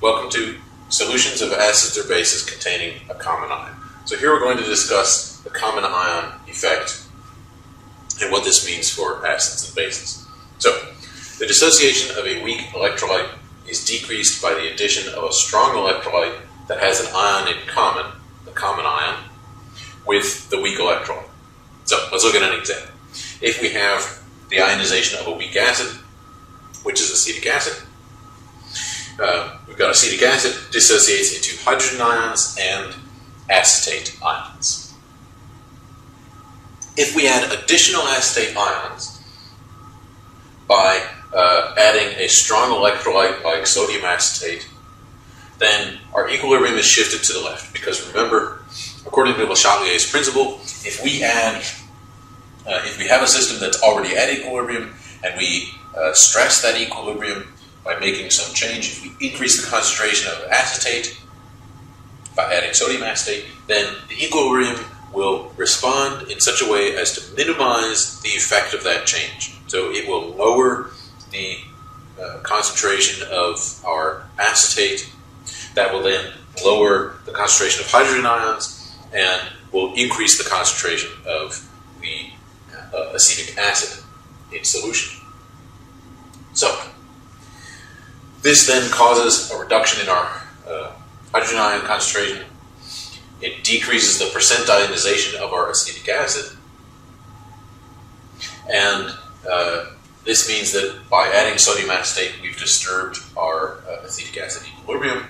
Welcome to solutions of acids or bases containing a common ion. So here we're going to discuss the common ion effect and what this means for acids and bases. So, the dissociation of a weak electrolyte is decreased by the addition of a strong electrolyte that has an ion in common, the common ion, with the weak electrolyte. So, let's look at an example. If we have the ionization of a weak acid, which is acetic acid, we've got acetic acid dissociates into hydrogen ions and acetate ions. If we add additional acetate ions by adding a strong electrolyte like sodium acetate, then our equilibrium is shifted to the left. Because remember, according to Le Chatelier's principle, if we have a system that's already at equilibrium and we stress that equilibrium by making some change, if we increase the concentration of acetate by adding sodium acetate, then the equilibrium will respond in such a way as to minimize the effect of that change. So it will lower the concentration of our acetate. That will then lower the concentration of hydrogen ions and will increase the concentration of the acetic acid in solution. So this then causes a reduction in our hydrogen ion concentration. It decreases the percent ionization of our acetic acid. And this means that by adding sodium acetate, we've disturbed our acetic acid equilibrium,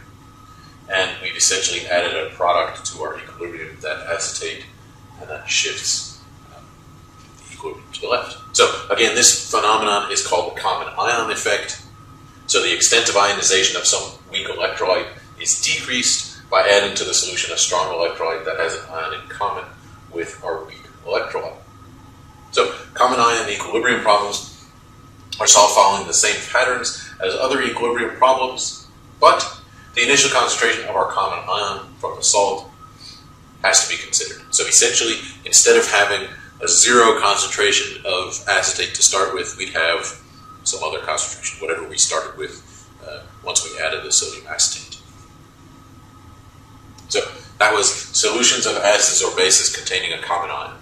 and we've essentially added a product to our equilibrium, that acetate, and that shifts the equilibrium to the left. So again, this phenomenon is called the common ion effect. So the extent of ionization of some weak electrolyte is decreased by adding to the solution a strong electrolyte that has an ion in common with our weak electrolyte. So common ion equilibrium problems are solved following the same patterns as other equilibrium problems, but the initial concentration of our common ion from the salt has to be considered. So essentially, instead of having a zero concentration of acetate to start with, we'd have some other concentration, whatever we started with once we added the sodium acetate. So that was solutions of acids or bases containing a common ion.